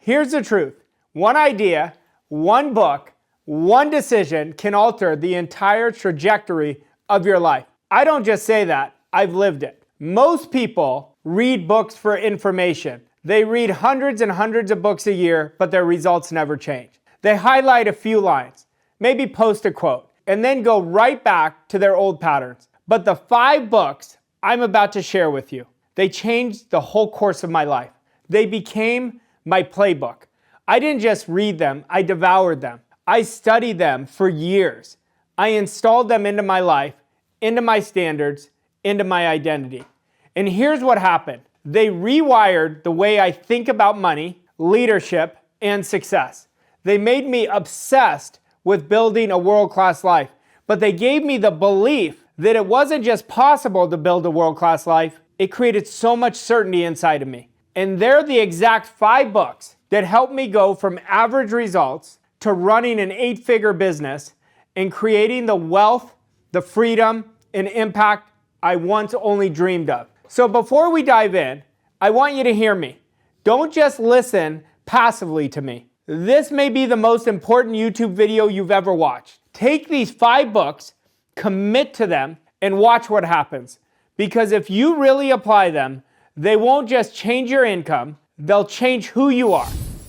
Here's the truth. One idea, one book, one decision can alter the entire trajectory of your life. I don't just say that, I've lived it. Most people read books for information. They read hundreds and hundreds of books a year, but their results never change. They highlight a few lines, maybe post a quote, and then go right back to their old patterns. But the 5 books I'm about to share with you, they changed the whole course of my life. They became my playbook. I didn't just read them, I devoured them. I studied them for years. I installed them into my life, into my standards, into my identity. And here's what happened. They rewired the way I think about money, leadership, and success. They made me obsessed with building a world-class life, but they gave me the belief that it wasn't just possible to build a world-class life, it created so much certainty inside of me. And they're the exact 5 books that helped me go from average results to running an 8-figure business and creating the wealth, the freedom, and impact I once only dreamed of. So before we dive in, I want you to hear me. Don't just listen passively to me. This may be the most important YouTube video you've ever watched. Take these 5 books, commit to them, and watch what happens. Because if you really apply them, they won't just change your income, they'll change who you are.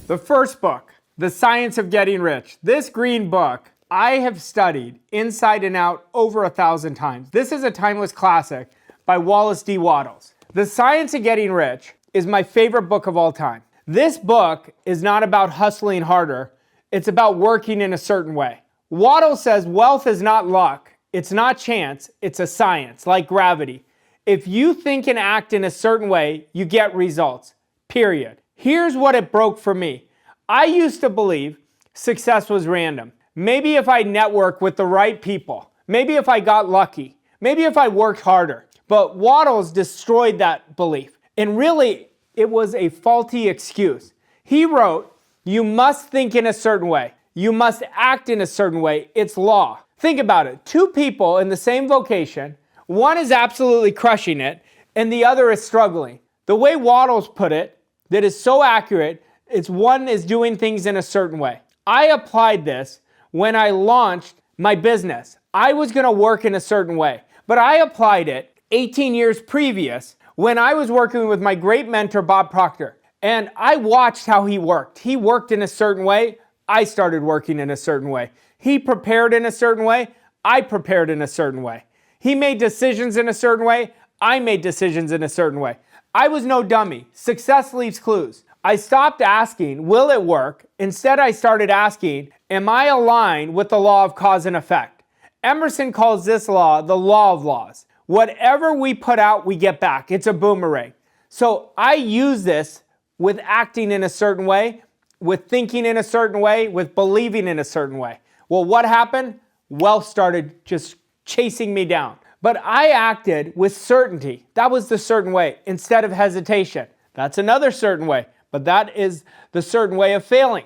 The first book, The Science of Getting Rich. This green book, I have studied inside and out over 1,000 times. This is a timeless classic by Wallace D. Wattles. The Science of Getting Rich is my favorite book of all time. This book is not about hustling harder, it's about working in a certain way. Wattles says wealth is not luck, it's not chance, it's a science, like gravity. If you think and act in a certain way, you get results, period. Here's what it broke for me. I used to believe success was random. Maybe if I network with the right people, maybe if I got lucky, maybe if I worked harder. But Wattles destroyed that belief. And really, it was a faulty excuse. He wrote, you must think in a certain way. You must act in a certain way. It's law. Think about it. 2 people in the same vocation, one is absolutely crushing it, and the other is struggling. The way Wattles put it, that is so accurate, it's one is doing things in a certain way. I applied this when I launched my business. I was going to work in a certain way, but I applied it 18 years previous when I was working with my great mentor, Bob Proctor. And I watched how he worked. He worked in a certain way. I started working in a certain way. He prepared in a certain way. I prepared in a certain way. He made decisions in a certain way. I made decisions in a certain way. I was no dummy. Success leaves clues. I stopped asking, will it work? Instead, I started asking, am I aligned with the law of cause and effect? Emerson calls this law the law of laws. Whatever we put out, we get back. It's a boomerang. So I use this with acting in a certain way, with thinking in a certain way, with believing in a certain way. Well, what happened? Wealth started just chasing me down. But I acted with certainty. That was the certain way, instead of hesitation. That's another certain way, but that is the certain way of failing.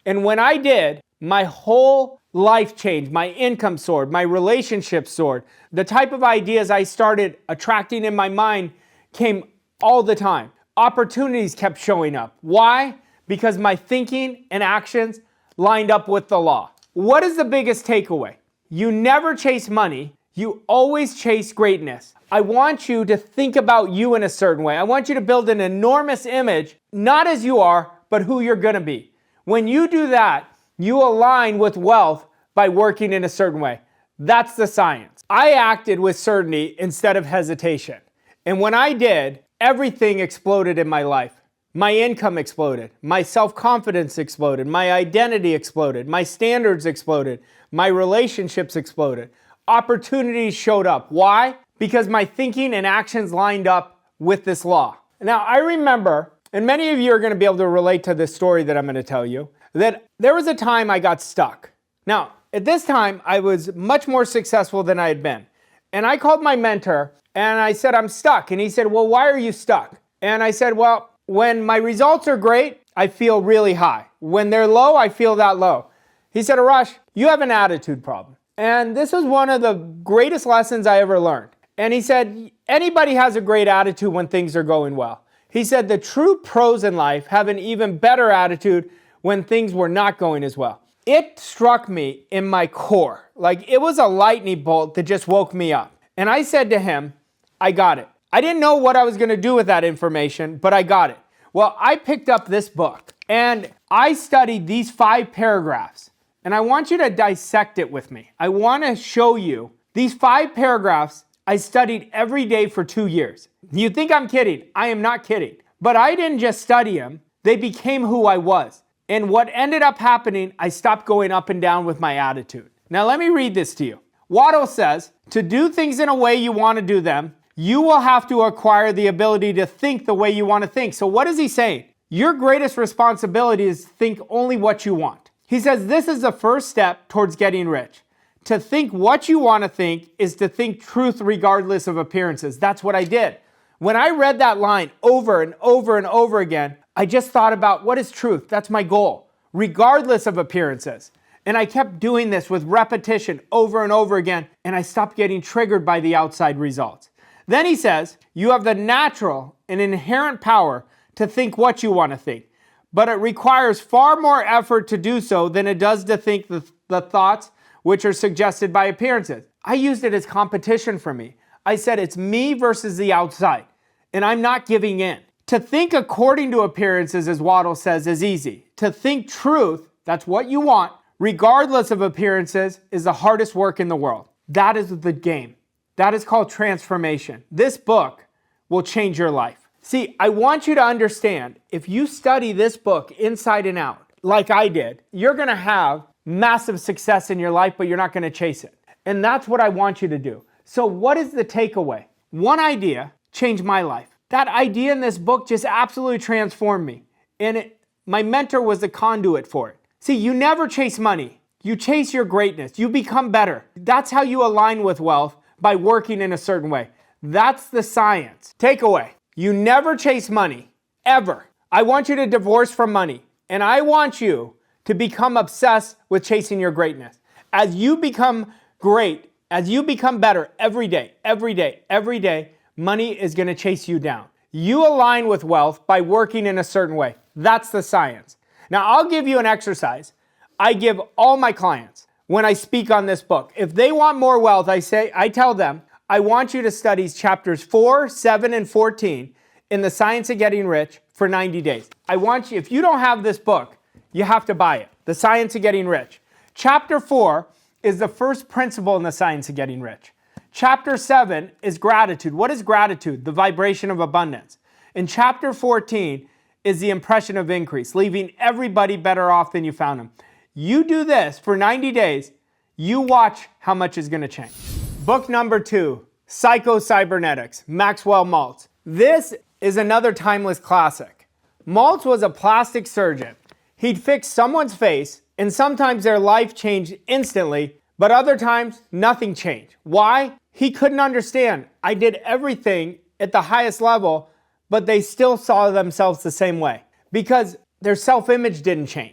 And when I did, my whole life changed. My income soared, my relationships soared. The type of ideas I started attracting in my mind came all the time. Opportunities kept showing up. Why? Because my thinking and actions lined up with the law. What is the biggest takeaway? You never chase money, you always chase greatness. I want you to think about you in a certain way. I want you to build an enormous image, not as you are, but who you're gonna be. When you do that, you align with wealth by working in a certain way. That's the science. I acted with certainty instead of hesitation. And when I did, everything exploded in my life. My income exploded. My self-confidence exploded. My identity exploded. My standards exploded. My relationships exploded. Opportunities showed up. Why? Because my thinking and actions lined up with this law. Now, I remember, and many of you are going to be able to relate to this story that I'm going to tell you, that there was a time I got stuck. Now, at this time, I was much more successful than I had been. And I called my mentor and I said, I'm stuck. And he said, well, why are you stuck? And I said, well, when my results are great, I feel really high. When they're low, I feel that low. He said, Arash, you have an attitude problem. And this was one of the greatest lessons I ever learned. And he said, anybody has a great attitude when things are going well. He He said the true pros in life have an even better attitude when things were not going as well. It struck me in my core. Like it was a lightning bolt that just woke me up. And I said to him, I got it. I didn't know what I was going to do with that information, but I got it. Well, I picked up this book and I studied these 5 paragraphs. And I want you to dissect it with me. I want to show you these 5 paragraphs I studied every day for 2 years. You think I'm kidding? I am not kidding. But I didn't just study them. They became who I was. And what ended up happening, I stopped going up and down with my attitude. Now let me read this to you. Waddell says, to do things in a way you want to do them, you will have to acquire the ability to think the way you want to think. So what is he saying? Your greatest responsibility is to think only what you want. He says this is the first step towards getting rich. To think what you want to think is to think truth regardless of appearances. That's what I did. When I read that line over and over and over again, I just thought about what is truth? That's my goal, regardless of appearances. And I kept doing this with repetition over and over again, and I stopped getting triggered by the outside results. Then he says, you have the natural and inherent power to think what you want to think, but it requires far more effort to do so than it does to think the thoughts which are suggested by appearances. I used it as competition for me. I said it's me versus the outside, and I'm not giving in. To think according to appearances, as Waddell says, is easy. To think truth, that's what you want, regardless of appearances, is the hardest work in the world. That is the game. That is called transformation. This book will change your life. See, I want you to understand, if you study this book inside and out, like I did, you're going to have massive success in your life, but you're not going to chase it. And that's what I want you to do. So what is the takeaway? One idea changed my life. That idea in this book just absolutely transformed me. And my mentor was the conduit for it. See, you never chase money. You chase your greatness. You become better. That's how you align with wealth, by working in a certain way. That's the science. Takeaway. You never chase money, ever. I want you to divorce from money. And I want you to become obsessed with chasing your greatness. As you become great, as you become better every day, money is going to chase you down. You align with wealth by working in a certain way. That's the science. Now, I'll give you an exercise I give all my clients when I speak on this book. If they want more wealth, I tell them, I want you to study chapters 4, 7, and 14 in The Science of Getting Rich for 90 days. I want you, if you don't have this book, you have to buy it. The Science of Getting Rich. Chapter 4 is the first principle in The Science of Getting Rich. Chapter 7 is gratitude. What is gratitude? The vibration of abundance. And chapter 14 is the impression of increase, leaving everybody better off than you found them. You do this for 90 days, you watch how much is going to change. Book number 2, Psycho-Cybernetics, Maxwell Maltz. This is another timeless classic. Maltz was a plastic surgeon. He'd fix someone's face, and sometimes their life changed instantly, but other times nothing changed. Why? He couldn't understand. I did everything at the highest level, but they still saw themselves the same way because their self-image didn't change.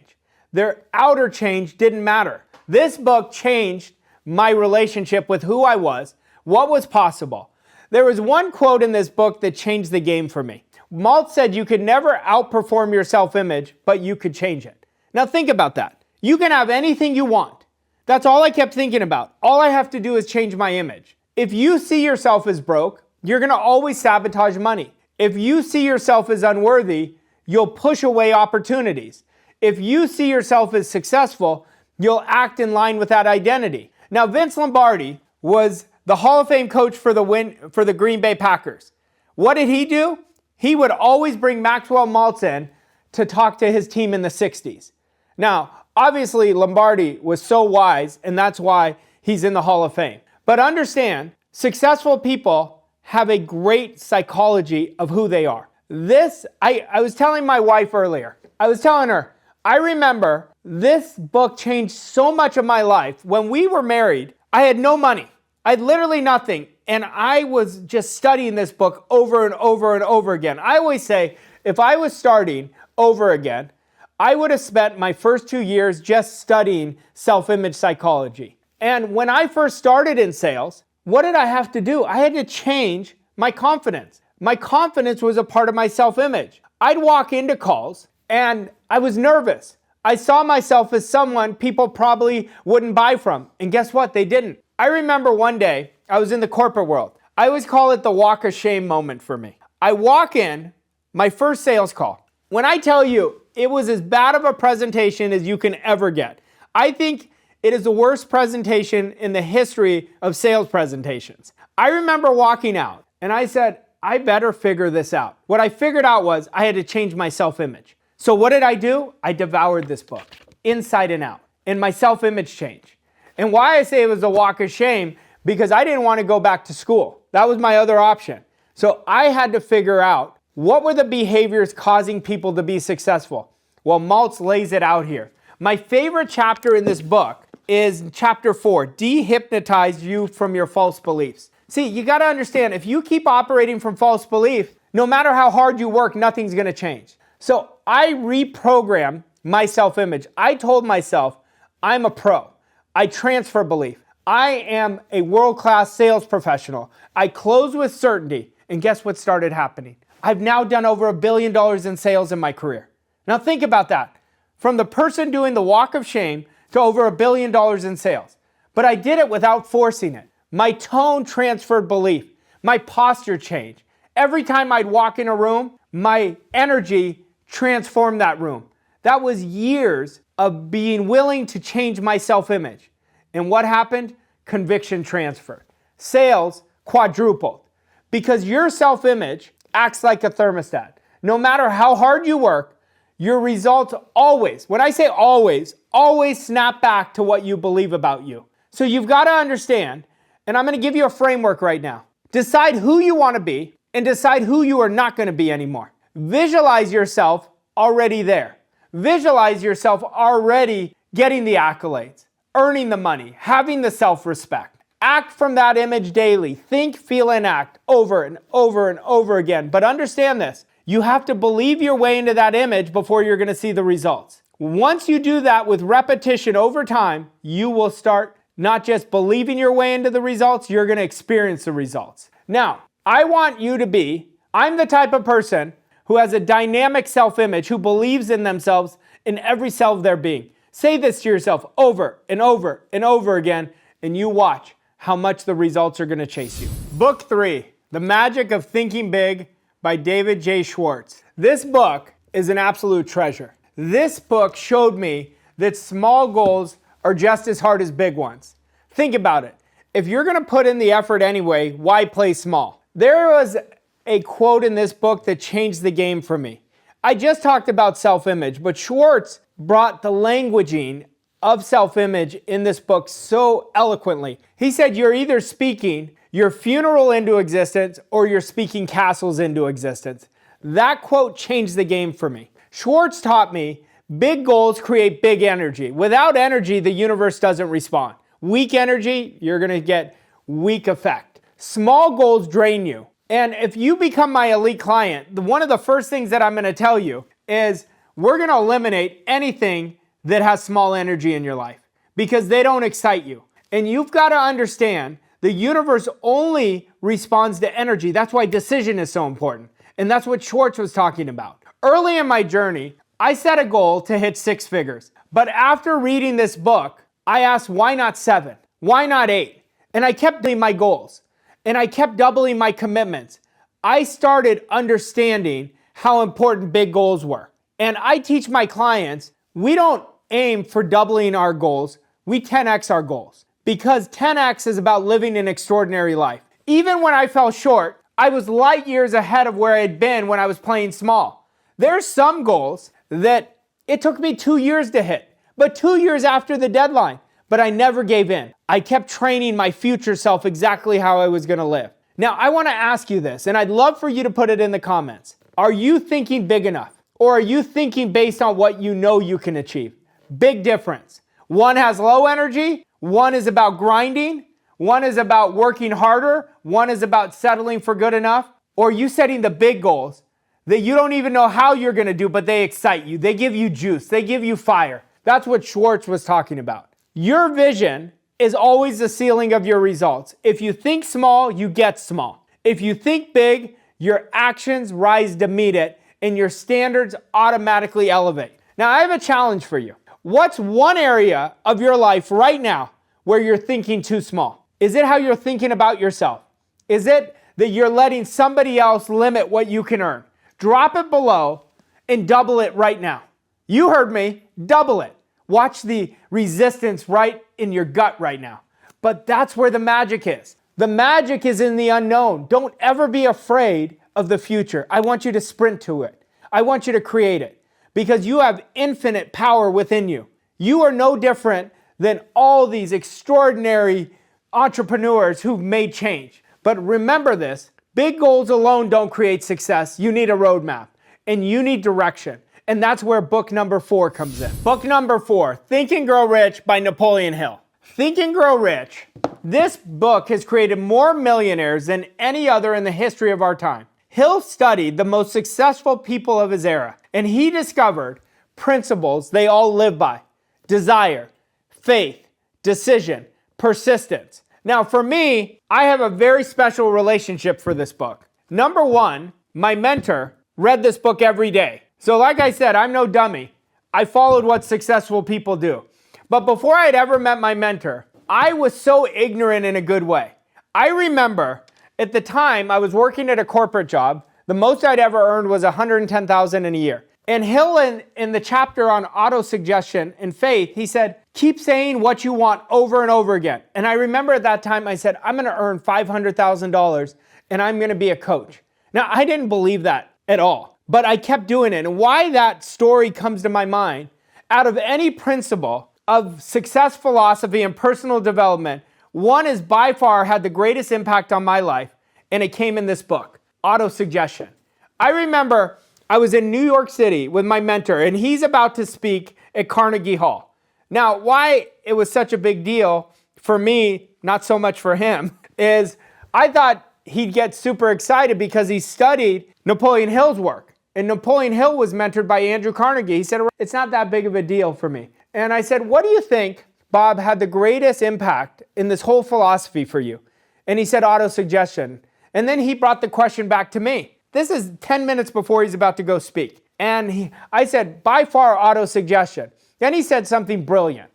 Their outer change didn't matter. This book changed my relationship with who I was, what was possible. There was one quote in this book that changed the game for me. Maltz said you could never outperform your self-image, but you could change it. Now think about that. You can have anything you want. That's all I kept thinking about. All I have to do is change my image. If you see yourself as broke, you're going to always sabotage money. If you see yourself as unworthy, you'll push away opportunities. If you see yourself as successful, you'll act in line with that identity. Now, Vince Lombardi was the Hall of Fame coach for the Green Bay Packers. What did he do? He would always bring Maxwell Maltz in to talk to his team in the 60s. Now, obviously, Lombardi was so wise, and that's why he's in the Hall of Fame. But understand, successful people have a great psychology of who they are. I was telling my wife earlier, I was telling her, I remember this book changed so much of my life. When we were married, I had no money. I had literally nothing. And I was just studying this book over and over and over again. I always say, if I was starting over again, I would have spent my first 2 years just studying self-image psychology. And when I first started in sales, what did I have to do? I had to change my confidence. My confidence was a part of my self-image. I'd walk into calls and I was nervous. I saw myself as someone people probably wouldn't buy from. And guess what? They didn't. I remember one day I was in the corporate world. I always call it the walk of shame moment for me. I walk in, my first sales call. When I tell you, it was as bad of a presentation as you can ever get. I think it is the worst presentation in the history of sales presentations. I remember walking out and I said, I better figure this out. What I figured out was I had to change my self-image. So what did I do? I devoured this book, inside and out, and my self-image changed. And why I say it was a walk of shame, because I didn't want to go back to school. That was my other option. So I had to figure out what were the behaviors causing people to be successful. Well, Maltz lays it out here. My favorite chapter in this book is chapter 4, Dehypnotize You from Your False Beliefs. See, you got to understand, if you keep operating from false belief, no matter how hard you work, nothing's going to change. So I reprogrammed my self-image. I told myself, I'm a pro. I transfer belief. I am a world-class sales professional. I close with certainty. And guess what started happening? I've now done over $1 billion in sales in my career. Now think about that. From the person doing the walk of shame to over $1 billion in sales. But I did it without forcing it. My tone transferred belief. My posture changed. Every time I'd walk in a room, my energy transformed that room. That was years of being willing to change my self-image. And what happened? Conviction transferred. Sales quadrupled. Because your self-image acts like a thermostat. No matter how hard you work, your results always, when I say always snap back to what you believe about you. So you've got to understand, and I'm going to give you a framework right now. Decide who you want to be and decide who you are not going to be anymore. Visualize yourself already there. Visualize yourself already getting the accolades, earning the money, having the self-respect. Act from that image daily. Think, feel, and act over and over and over again. But understand this. You have to believe your way into that image before you're going to see the results. Once you do that with repetition over time, you will start not just believing your way into the results, you're going to experience the results. Now, I want you to be, I'm the type of person who has a dynamic self-image, who believes in themselves in every cell of their being. Say this to yourself over and over and over again, and you watch how much the results are going to chase you. Book 3, The Magic of Thinking Big by David J. Schwartz. This book is an absolute treasure. This book showed me that small goals are just as hard as big ones. Think about it. If you're going to put in the effort anyway, why play small? There was a quote in this book that changed the game for me. I just talked about self-image, but Schwartz brought the languaging of self-image in this book so eloquently. He said, you're either speaking your funeral into existence or you're speaking castles into existence. That quote changed the game for me. Schwartz taught me big goals create big energy. Without energy, the universe doesn't respond. Weak energy, you're going to get weak effect. Small goals drain you. And if you become my elite client, one of the first things that I'm going to tell you is we're going to eliminate anything that has small energy in your life because they don't excite you. And you've got to understand the universe only responds to energy. That's why decision is so important. And that's what Schwartz was talking about. Early in my journey, I set a goal to hit 6 figures. But after reading this book, I asked, why not 7? Why not 8? And I kept doing my goals. And I kept doubling my commitments. I started understanding how important big goals were. And I teach my clients, we don't aim for doubling our goals, we 10x our goals. Because 10x is about living an extraordinary life. Even when I fell short, I was light years ahead of where I had been when I was playing small. There's some goals that it took me 2 years to hit, but 2 years after the deadline. But I never gave in. I kept training my future self exactly how I was going to live. Now, I want to ask you this, and I'd love for you to put it in the comments. Are you thinking big enough? Or are you thinking based on what you know you can achieve? Big difference. One has low energy. One is about grinding. One is about working harder. One is about settling for good enough. Or are you setting the big goals that you don't even know how you're going to do, but they excite you. They give you juice. They give you fire. That's what Schwartz was talking about. Your vision is always the ceiling of your results. If you think small, you get small. If you think big, your actions rise to meet it, and your standards automatically elevate. Now, I have a challenge for you. What's one area of your life right now where you're thinking too small? Is it how you're thinking about yourself? Is it that you're letting somebody else limit what you can earn? Drop it below and double it right now. You heard me, double it. Watch the resistance right in your gut right now. But that's where the magic is. The magic is in the unknown. Don't ever be afraid of the future. I want you to sprint to it. I want you to create it because you have infinite power within you. You are no different than all these extraordinary entrepreneurs who've made change. But remember this, big goals alone don't create success. You need a roadmap and you need direction. And that's where book number 4 comes in. Book number 4, Think and Grow Rich by Napoleon Hill. Think and Grow Rich. This book has created more millionaires than any other in the history of our time. Hill studied the most successful people of his era, and he discovered principles they all live by: desire, faith, decision, persistence. Now, for me, I have a very special relationship for this book. Number 1, my mentor read this book every day. So like I said, I'm no dummy. I followed what successful people do. But before I'd ever met my mentor, I was so ignorant in a good way. I remember at the time I was working at a corporate job. The most I'd ever earned was $110,000 in a year. And Hill, in the chapter on auto-suggestion and faith, he said, keep saying what you want over and over again. And I remember at that time I said, I'm going to earn $500,000 and I'm going to be a coach. Now, I didn't believe that at all, but I kept doing it. And why that story comes to my mind, out of any principle of success philosophy and personal development, one has by far had the greatest impact on my life, and it came in this book, Auto-Suggestion. I remember I was in New York City with my mentor, and he's about to speak at Carnegie Hall. Now, why it was such a big deal for me, not so much for him, is I thought he'd get super excited because he studied Napoleon Hill's work. And Napoleon Hill was mentored by Andrew Carnegie. He said, it's not that big of a deal for me. And I said, what do you think, Bob, had the greatest impact in this whole philosophy for you? And he said, auto-suggestion. And then he brought the question back to me. This is 10 minutes before he's about to go speak. And I said, by far, auto-suggestion. Then he said something brilliant.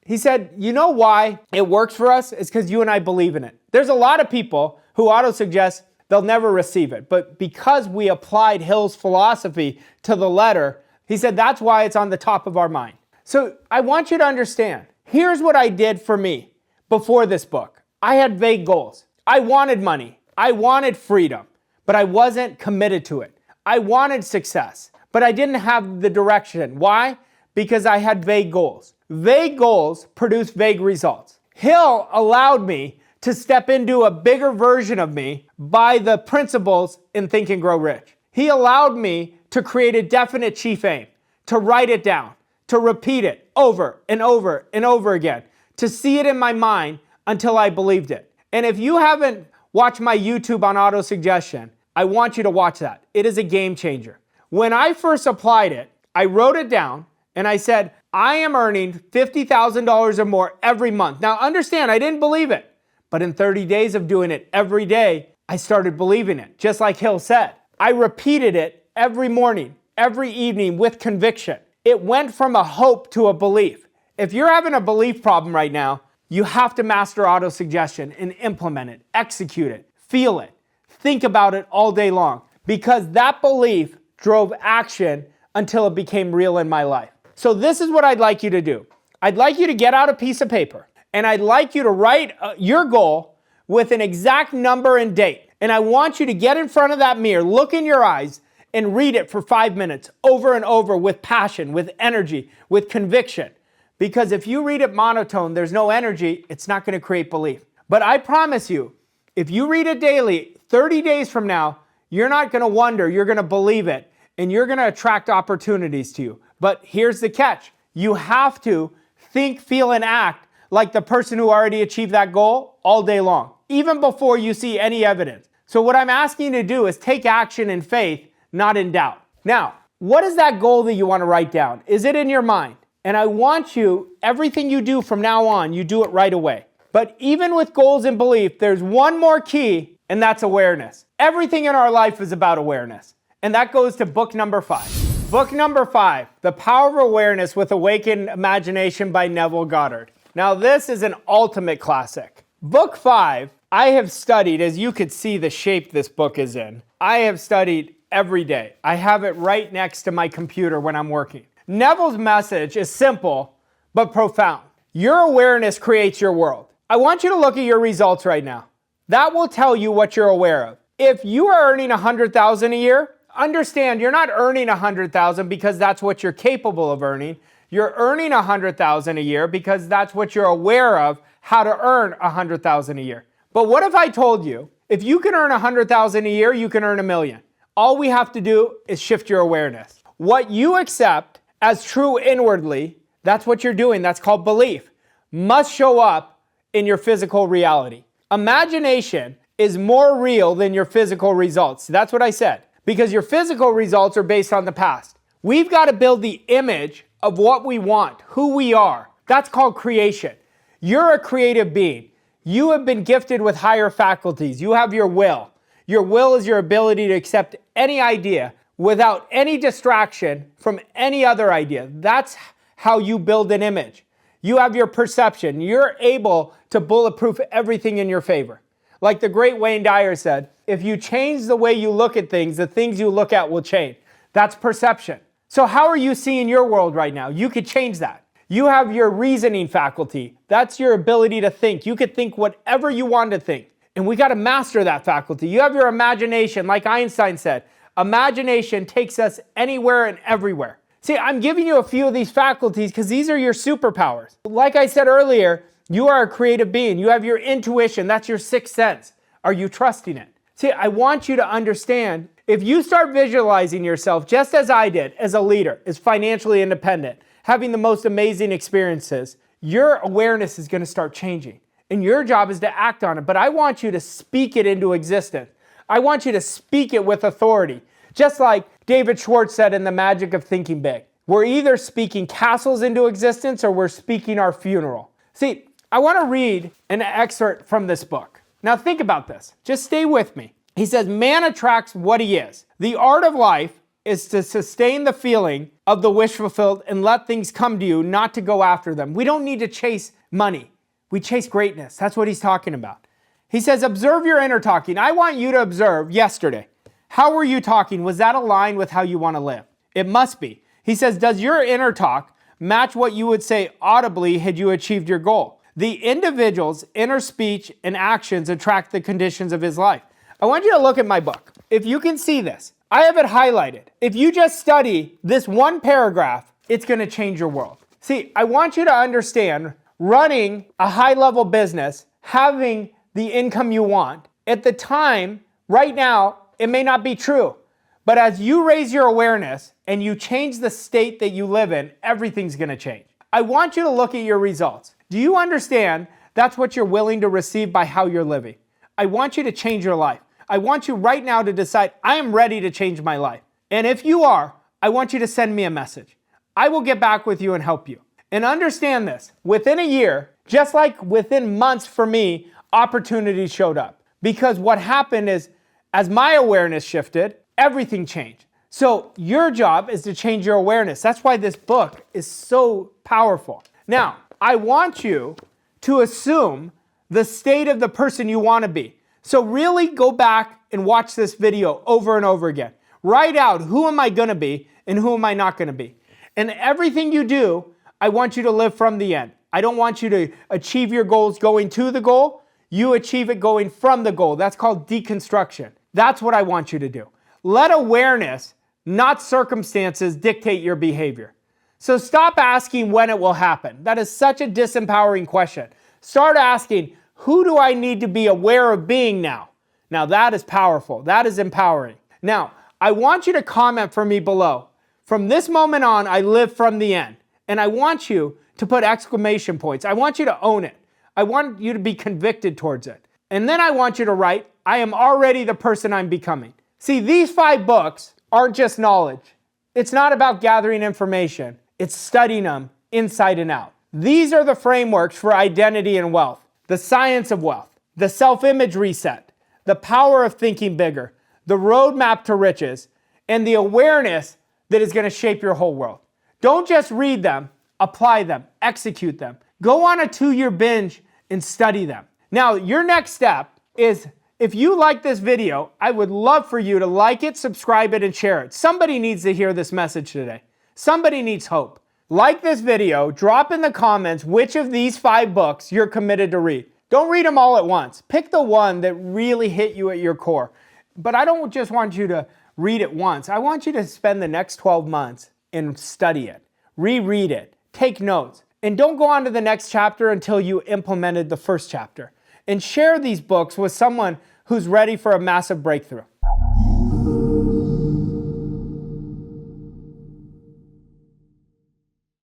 He said, you know why it works for us? It's because you and I believe in it. There's a lot of people who auto-suggest, they'll never receive it. But because we applied Hill's philosophy to the letter, he said that's why it's on the top of our mind. So I want you to understand, here's what I did for me before this book. I had vague goals. I wanted money. I wanted freedom, but I wasn't committed to it. I wanted success, but I didn't have the direction. Why? Because I had vague goals. Vague goals produce vague results. Hill allowed me to step into a bigger version of me by the principles in Think and Grow Rich. He allowed me to create a definite chief aim, to write it down, to repeat it over and over and over again, to see it in my mind until I believed it. And if you haven't watched my YouTube on auto-suggestion, I want you to watch that. It is a game changer. When I first applied it, I wrote it down and I said, I am earning $50,000 or more every month. Now understand, I didn't believe it, but in 30 days of doing it every day, I started believing it, just like Hill said. I repeated it every morning, every evening with conviction. It went from a hope to a belief. If you're having a belief problem right now, you have to master auto-suggestion and implement it, execute it, feel it, think about it all day long, because that belief drove action until it became real in my life. So this is what I'd like you to do. I'd like you to get out a piece of paper, and I'd like you to write your goal with an exact number and date. And I want you to get in front of that mirror, look in your eyes, and read it for 5 minutes over and over with passion, with energy, with conviction. Because if you read it monotone, there's no energy, it's not going to create belief. But I promise you, if you read it daily, 30 days from now, you're not going to wonder, you're going to believe it, and you're going to attract opportunities to you. But here's the catch. You have to think, feel, and act like the person who already achieved that goal all day long, even before you see any evidence. So what I'm asking you to do is take action in faith, not in doubt. Now, what is that goal that you want to write down? Is it in your mind? And I want you, everything you do from now on, you do it right away. But even with goals and belief, there's one more key, and that's awareness. Everything in our life is about awareness. And that goes to book number 5. Book number 5, The Power of Awareness with Awakened Imagination by Neville Goddard. Now this is an ultimate classic. Book 5, I have studied, as you could see the shape this book is in, I have studied every day. I have it right next to my computer when I'm working. Neville's message is simple, but profound. Your awareness creates your world. I want you to look at your results right now. That will tell you what you're aware of. If you are earning $100,000 a year, understand you're not earning $100,000 because that's what you're capable of earning. You're earning $100,000 a year because that's what you're aware of, how to earn $100,000 a year. But what if I told you, if you can earn $100,000 a year, you can earn $1 million. All we have to do is shift your awareness. What you accept as true inwardly, that's what you're doing. That's called belief. Must show up in your physical reality. Imagination is more real than your physical results. That's what I said. Because your physical results are based on the past. We've got to build the image of what we want, who we are. That's called creation. You're a creative being. You have been gifted with higher faculties. You have your will. Your will is your ability to accept any idea without any distraction from any other idea. That's how you build an image. You have your perception. You're able to bulletproof everything in your favor. Like the great Wayne Dyer said, if you change the way you look at things, the things you look at will change. That's perception. So how are you seeing your world right now? You could change that. You have your reasoning faculty. That's your ability to think. You could think whatever you want to think. And we got to master that faculty. You have your imagination. Like Einstein said, imagination takes us anywhere and everywhere. See, I'm giving you a few of these faculties because these are your superpowers. Like I said earlier, you are a creative being. You have your intuition. That's your sixth sense. Are you trusting it? See, I want you to understand, if you start visualizing yourself just as I did, as a leader, as financially independent, having the most amazing experiences, your awareness is going to start changing. And your job is to act on it. But I want you to speak it into existence. I want you to speak it with authority. Just like David Schwartz said in The Magic of Thinking Big. We're either speaking castles into existence or we're speaking our funeral. See, I want to read an excerpt from this book. Now think about this. Just stay with me. He says, man attracts what he is. The art of life is to sustain the feeling of the wish fulfilled and let things come to you, not to go after them. We don't need to chase money. We chase greatness. That's what he's talking about. He says, observe your inner talking. I want you to observe yesterday. How were you talking? Was that aligned with how you want to live? It must be. He says, does your inner talk match what you would say audibly had you achieved your goal? The individual's inner speech and actions attract the conditions of his life. I want you to look at my book. If you can see this, I have it highlighted. If you just study this one paragraph, it's going to change your world. See, I want you to understand running a high-level business, having the income you want. At the time, right now, it may not be true. But as you raise your awareness and you change the state that you live in, everything's going to change. I want you to look at your results. Do you understand that's what you're willing to receive by how you're living? I want you to change your life. I want you right now to decide, I am ready to change my life. And if you are, I want you to send me a message. I will get back with you and help you. And understand this, within a year, just like within months for me, opportunities showed up. Because what happened is, as my awareness shifted, everything changed. So your job is to change your awareness. That's why this book is so powerful. Now, I want you to assume the state of the person you want to be. So really go back and watch this video over and over again. Write out, who am I going to be and who am I not going to be? And everything you do, I want you to live from the end. I don't want you to achieve your goals going to the goal. You achieve it going from the goal. That's called deconstruction. That's what I want you to do. Let awareness, not circumstances, dictate your behavior. So stop asking when it will happen. That is such a disempowering question. Start asking, who do I need to be aware of being now? Now that is powerful. That is empowering. Now, I want you to comment for me below. From this moment on, I live from the end. And I want you to put exclamation points. I want you to own it. I want you to be convicted towards it. And then I want you to write, I am already the person I'm becoming. See, these 5 books aren't just knowledge. It's not about gathering information. It's studying them inside and out. These are the frameworks for identity and wealth, the science of wealth, the self-image reset, The Power of Thinking Bigger, The Roadmap to Riches, and the awareness that is going to shape your whole world. Don't just read them, apply them, execute them. Go on a 2-year binge and study them. Now, your next step is, if you like this video, I would love for you to like it, subscribe it, and share it. Somebody needs to hear this message today. Somebody needs hope. Like this video, drop in the comments which of these 5 books you're committed to read. Don't read them all at once. Pick the one that really hit you at your core. But I don't just want you to read it once. I want you to spend the next 12 months and study it, reread it, take notes, and don't go on to the next chapter until you implemented the first chapter. And share these books with someone who's ready for a massive breakthrough.